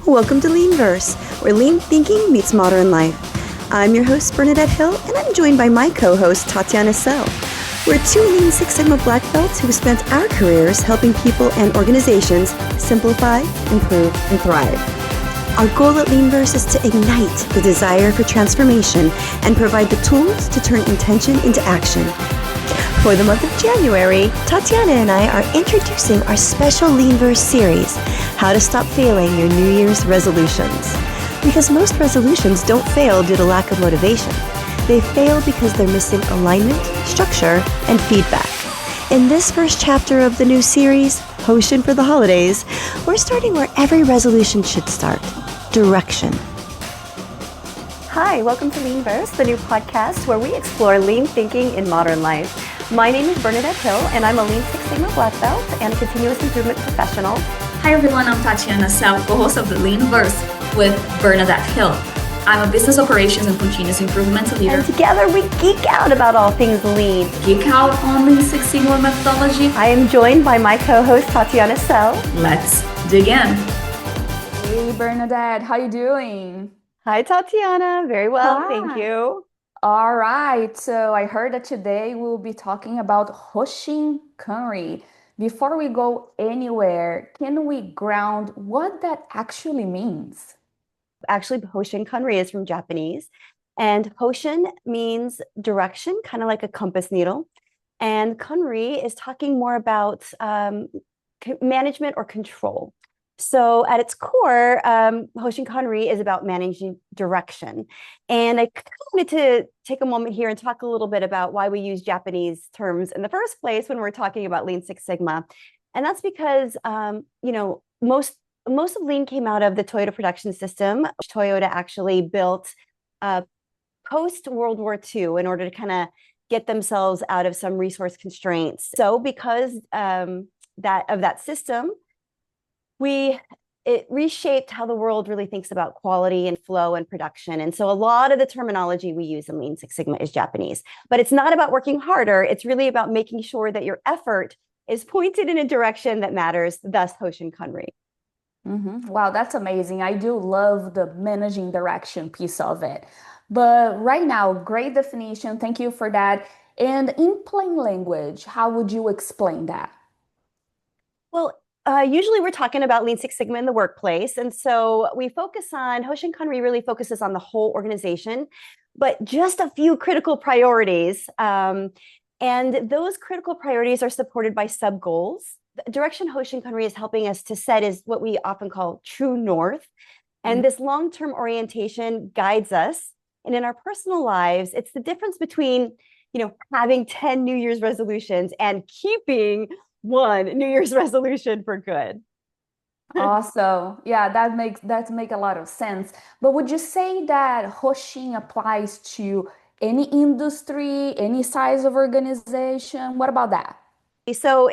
Welcome to LeanVerse, where lean thinking meets modern life. I'm your host, Bernadette Hill, and I'm joined by my co-host, Tatiana. We're two Lean Six Sigma black belts who spent our careers helping people and organizations simplify, improve, and thrive. Our goal at LeanVerse is to ignite the desire for transformation and provide the tools to turn intention into action. For the month of January, Tatiana and I are introducing our special LeanVerse series, How to Stop Failing Your New Year's Resolutions. Because most resolutions don't fail due to lack of motivation. They fail because they're missing alignment, structure, and feedback. In this first chapter of the new series, Hoshin for the Holidays, we're starting where every resolution should start, direction. Hi, welcome to LeanVerse, the new podcast where we explore lean thinking in modern life. My name is Bernadette Hill, and I'm a Lean Six Sigma black belt and continuous improvement professional. Hi everyone, I'm Tatiana, co-host of the LeanVerse with Bernadette Hill. I'm a business operations and continuous improvement leader. And together we geek out about all things lean. Geek out on Lean Six Sigma methodology. I am joined by my co-host Tatiana. Let's dig in. Hey Bernadette, how you doing? Hi Tatiana, very well, Hi. thank you. All right, so I heard that today we'll be talking about Hoshin Kanri. Before we go anywhere, can we ground what that actually means? Actually, Hoshin Kanri is from Japanese, and Hoshin means direction, kind of like a compass needle. And Kanri is talking more about management or control. So at its core, Hoshin Kanri is about managing direction. And I wanted to take a moment here and talk a little bit about why we use Japanese terms in the first place when we're talking about Lean Six Sigma. And that's because, most of Lean came out of the Toyota production system, which Toyota actually built post World War II in order to kind of get themselves out of some resource constraints. So because that system, it reshaped how the world really thinks about quality and flow and production. And so a lot of the terminology we use in Lean Six Sigma is Japanese, but it's not about working harder. It's really about making sure that your effort is pointed in a direction that matters, thus Hoshin Kanri. Wow, that's amazing. I do love the managing direction piece of it. But right now, great definition. Thank you for that. And in plain language, how would you explain that? Well, usually we're talking about Lean Six Sigma in the workplace. And so we focus on, Hoshin Kanri really focuses on the whole organization, but just a few critical priorities. And those critical priorities are supported by sub-goals. The direction Hoshin Kanri is helping us to set is what we often call true north. And this long-term orientation guides us. And in our personal lives, it's the difference between, having 10 New Year's resolutions and keeping one New Year's resolution for good. Also, yeah, that make a lot of sense. But would you say that Hoshin applies to any industry, any size of organization? What about that? So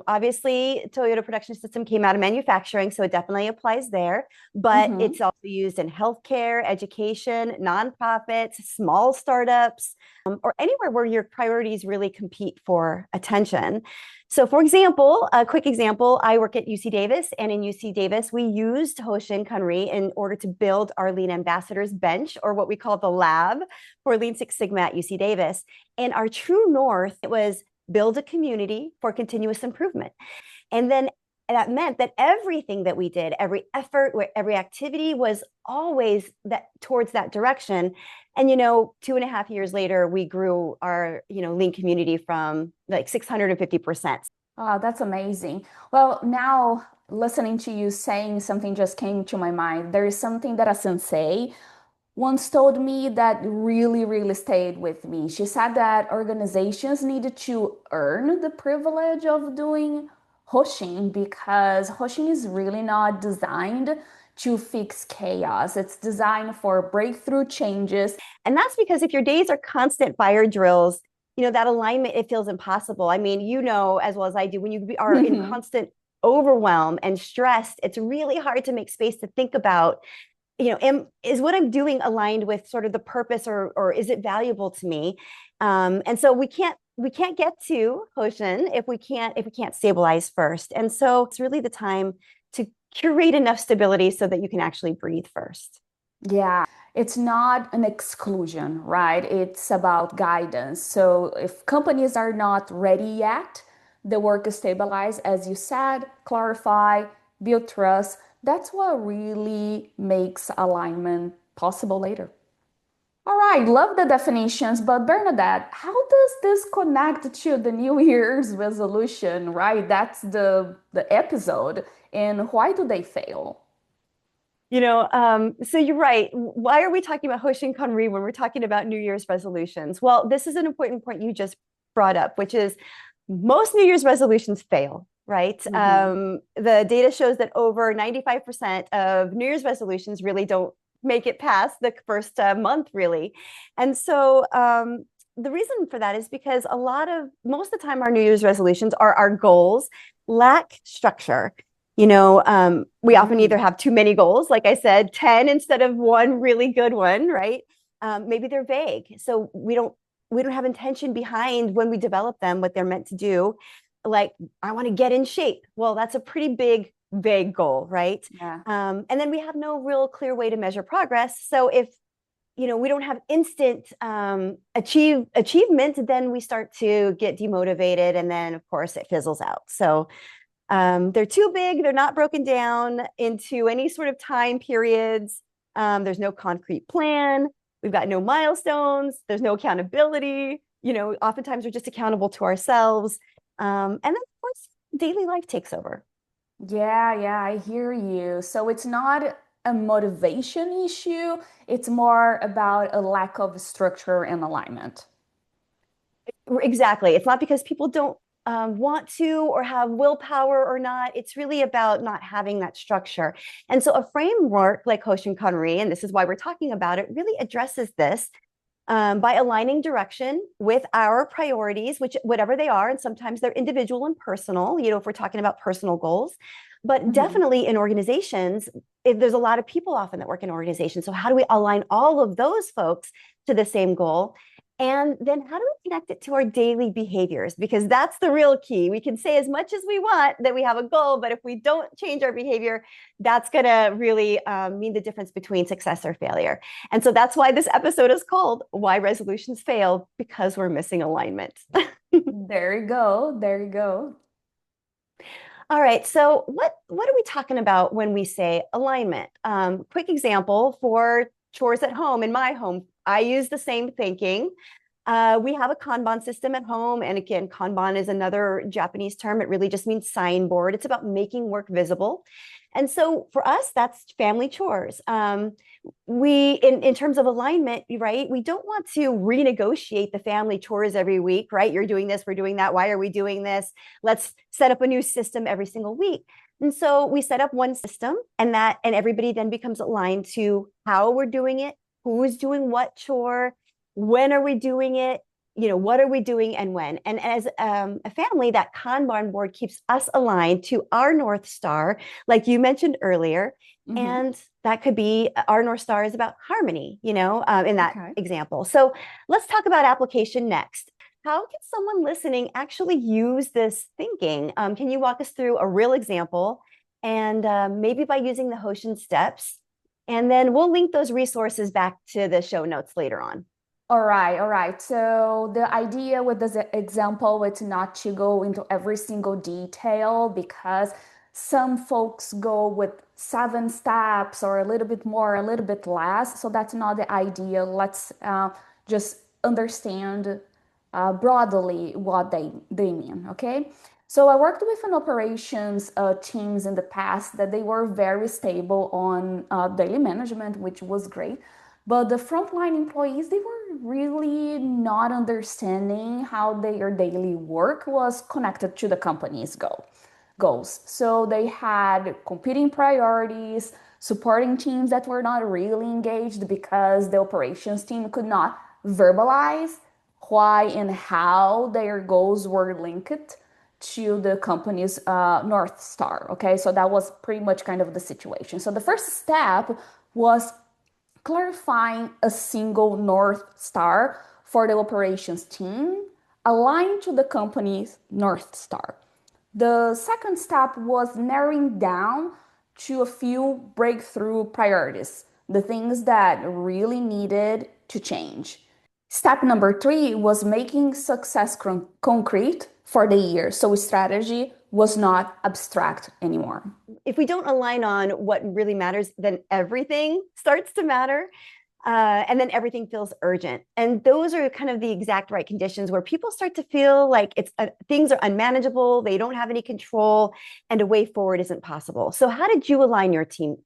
obviously Toyota production system came out of manufacturing, so it definitely applies there, but it's also used in healthcare, education, nonprofits, small startups, or anywhere where your priorities really compete for attention. So for example, a quick example, I work at UC Davis, and in UC Davis, we used Hoshin Kanri in order to build our Lean Ambassadors bench, or what we call the lab for Lean Six Sigma at UC Davis. And our true north, it was build a community for continuous improvement. And then that meant that everything that we did, every effort, every activity was always towards that direction. And 2.5 years later, we grew our lean community from like 650%. Oh, that's amazing. Well, now listening to you saying something just came to my mind. There is something that a sensei once told me that really, really stayed with me. She said that organizations needed to earn the privilege of doing Hoshin because Hoshin is really not designed to fix chaos. It's designed for breakthrough changes. And that's because if your days are constant fire drills, that alignment, it feels impossible. I mean, as well as I do, when you are in constant overwhelm and stressed, it's really hard to make space to think about, is what I'm doing aligned with sort of the purpose, or is it valuable to me? And so we can't get to Hoshin if we can't stabilize first. And so it's really the time curate enough stability so that you can actually breathe first. Yeah, it's not an exclusion, right? It's about guidance. So if companies are not ready yet, the work is stabilized, as you said, clarify, build trust. That's what really makes alignment possible later. All right, love the definitions, but Bernadette, how does this connect to the New Year's resolution, right? That's the episode, and why do they fail? So you're right. Why are we talking about Hoshin Kanri when we're talking about New Year's resolutions? Well, this is an important point you just brought up, which is most New Year's resolutions fail, right? Mhm. The data shows that over 95% of New Year's resolutions really don't make it past the first month, really. And so the reason for that is because most of the time, our New Year's resolutions are our goals lack structure. We often either Mm. have too many goals, like I said, 10 instead of one really good one, right? Maybe they're vague. So we don't have intention behind when we develop them, what they're meant to do. Like, I want to get in shape. Well, that's a pretty big, vague goal, right? Yeah. And then we have no real clear way to measure progress. So if we don't have instant achievement, then we start to get demotivated, and then of course it fizzles out. So they're too big. They're not broken down into any sort of time periods. There's no concrete plan. We've got no milestones. There's no accountability. Oftentimes we're just accountable to ourselves. And then, of course, daily life takes over. Yeah, I hear you. So it's not a motivation issue, it's more about a lack of structure and alignment. Exactly. It's not because people don't want to or have willpower or not. It's really about not having that structure. And so a framework like Hoshin Kanri, and this is why we're talking about it, really addresses this by aligning direction with our priorities, which whatever they are, and sometimes they're individual and personal, if we're talking about personal goals. But Mhm. definitely in organizations, if there's a lot of people often that work in organizations. So how do we align all of those folks to the same goal? And then how do we connect it to our daily behaviors? Because that's the real key. We can say as much as we want that we have a goal, but if we don't change our behavior, that's going to really mean the difference between success or failure. And so that's why this episode is called Why Resolutions Fail, because we're missing alignment. There you go. There you go. All right. So what are we talking about when we say alignment? Quick example for chores at home. In my home, I use the same thinking. We have a Kanban system at home. And again, Kanban is another Japanese term. It really just means signboard. It's about making work visible. And so for us, that's family chores. In terms of alignment, right, we don't want to renegotiate the family chores every week, right? You're doing this, we're doing that. Why are we doing this? Let's set up a new system every single week. And so we set up one system, and everybody then becomes aligned to how we're doing it, who's doing what chore, when are we doing it, what are we doing and when. And as a family, that Kanban board keeps us aligned to our North Star, like you mentioned earlier. Mhm. And that could be our North Star is about harmony, in that Okay. example. So let's talk about application next. How can someone listening actually use this thinking? Can you walk us through a real example, and maybe by using the Hoshin steps? And then we'll link those resources back to the show notes later on. All right. So the idea with this example was not to go into every single detail because some folks go with 7 steps or a little bit more, a little bit less. So that's not the idea. Let's just understand broadly what they mean, okay? So I worked with an operations teams in the past that they were very stable on daily management, which was great. But the frontline employees, they were really not understanding how their daily work was connected to the company's goals. So they had competing priorities, supporting teams that were not really engaged because the operations team could not verbalize why and how their goals were linked to the company's North Star. Okay, so that was pretty much kind of the situation. So the first step was clarifying a single North Star for the operations team aligned to the company's North Star. The second step was narrowing down to a few breakthrough priorities, the things that really needed to change. Step number 3 was making success concrete for the year. So strategy was not abstract anymore. If we don't align on what really matters, then everything starts to matter. And then everything feels urgent. And those are kind of the exact right conditions where people start to feel like things are unmanageable, they don't have any control, and a way forward isn't possible. So how did you align your team?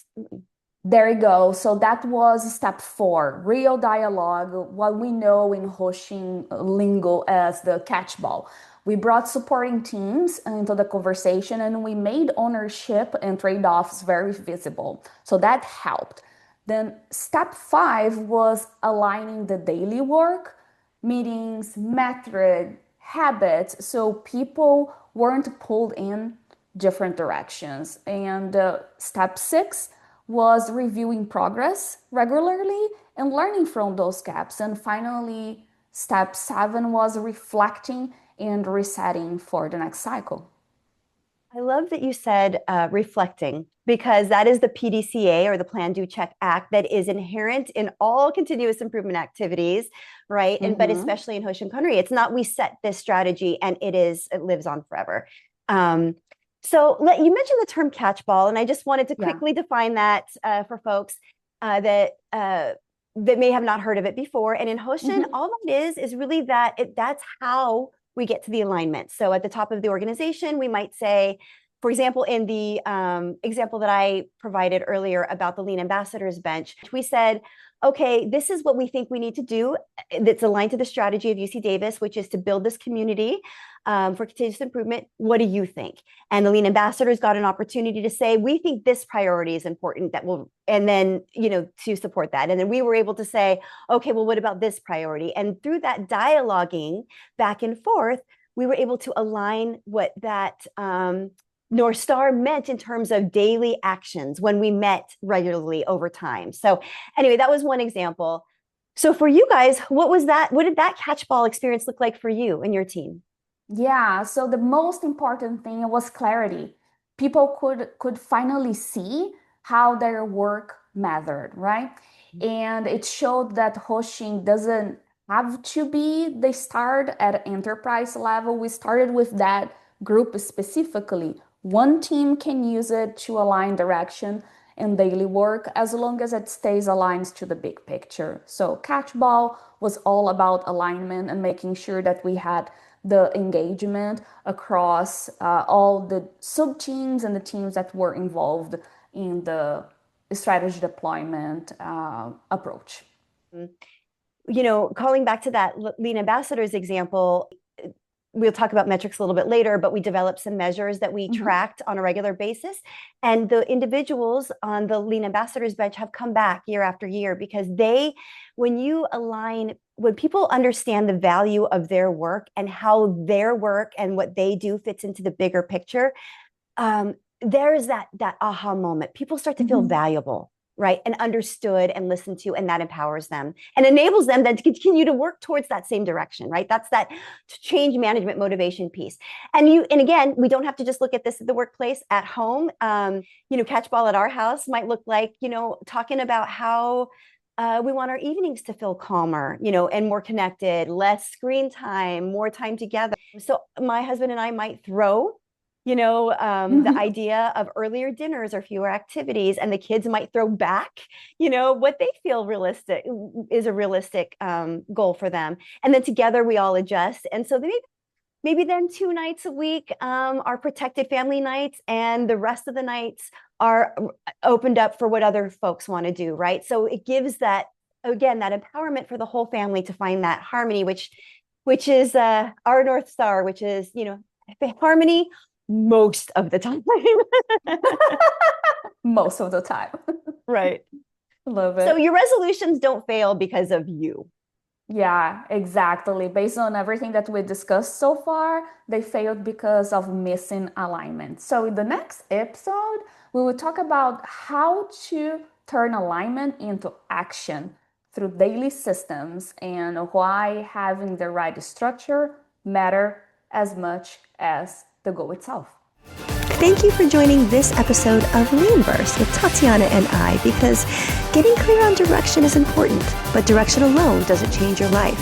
There you go. So that was step 4, real dialogue, what we know in Hoshin lingo as the catchball. We brought supporting teams into the conversation and we made ownership and trade-offs very visible. So that helped. Then step 5 was aligning the daily work, meetings, method, habits, so people weren't pulled in different directions. And step 6 was reviewing progress regularly and learning from those gaps. And finally, step 7 was reflecting and resetting for the next cycle. I love that you said reflecting, because that is the PDCA, or the Plan, Do, Check, Act, that is inherent in all continuous improvement activities, right? And but especially in Hoshin Kanri, it's not we set this strategy and it lives on forever. So you mentioned the term catchball, and I just wanted to quickly define that for folks that may have not heard of it before. And in Hoshin, all that is really that's how we get to the alignment. So at the top of the organization, we might say, for example, in the example that I provided earlier about the Lean Ambassadors bench, we said, okay, this is what we think we need to do that's aligned to the strategy of UC Davis, which is to build this community for continuous improvement. What do you think? And the Lean Ambassadors got an opportunity to say, we think this priority is important, and then, to support that. And then we were able to say, okay, well, what about this priority? And through that dialoguing back and forth, we were able to align what that North Star meant in terms of daily actions when we met regularly over time. So anyway, that was one example. So for you guys, what did that catchball experience look like for you and your team? Yeah, so the most important thing was clarity. People could finally see how their work mattered, right? And it showed that Hoshin doesn't have to be the start at enterprise level. We started with that group specifically. One team can use it to align direction and daily work as long as it stays aligned to the big picture. So catchball was all about alignment and making sure that we had the engagement across all the sub teams and the teams that were involved in the strategy deployment approach. Calling back to that Lean Ambassadors example, we'll talk about metrics a little bit later, but we developed some measures that we tracked on a regular basis. And the individuals on the Lean Ambassadors bench have come back year after year, because when people understand the value of their work and how their work and what they do fits into the bigger picture, there's that aha moment. People start to feel valuable, right? And understood and listened to, and that empowers them and enables them then to continue to work towards that same direction, right? That's that change management motivation piece. And again, we don't have to just look at this at the workplace. At home, catchball at our house might look like, talking about how we want our evenings to feel calmer, and more connected, less screen time, more time together. So my husband and I might throw the idea of earlier dinners or fewer activities, and the kids might throw back, what they feel is a realistic goal for them. And then together we all adjust. And so maybe then 2 nights a week are protected family nights, and the rest of the nights are opened up for what other folks want to do, right? So it gives that empowerment for the whole family to find that harmony, which is our North Star, which is, harmony most of the time. Most of the time. Right. Love it. So your resolutions don't fail because of you. Yeah, exactly. Based on everything that we discussed so far, they failed because of missing alignment. So in the next episode, we will talk about how to turn alignment into action through daily systems, and why having the right structure matter as much as the goal itself. Thank you for joining this episode of LeanVerse with Tatiana and I, because getting clear on direction is important, but direction alone doesn't change your life.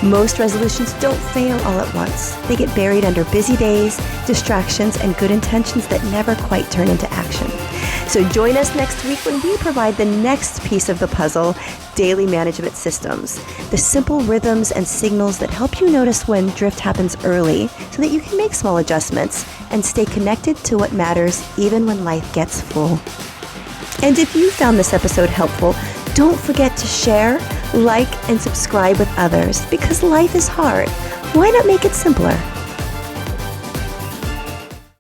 Most resolutions don't fail all at once. They get buried under busy days, distractions, and good intentions that never quite turn into action. So join us next week when we provide the next piece of the puzzle, daily management systems. The simple rhythms and signals that help you notice when drift happens early so that you can make small adjustments and stay connected to what matters even when life gets full. And if you found this episode helpful, don't forget to share, like, and subscribe with others, because life is hard. Why not make it simpler?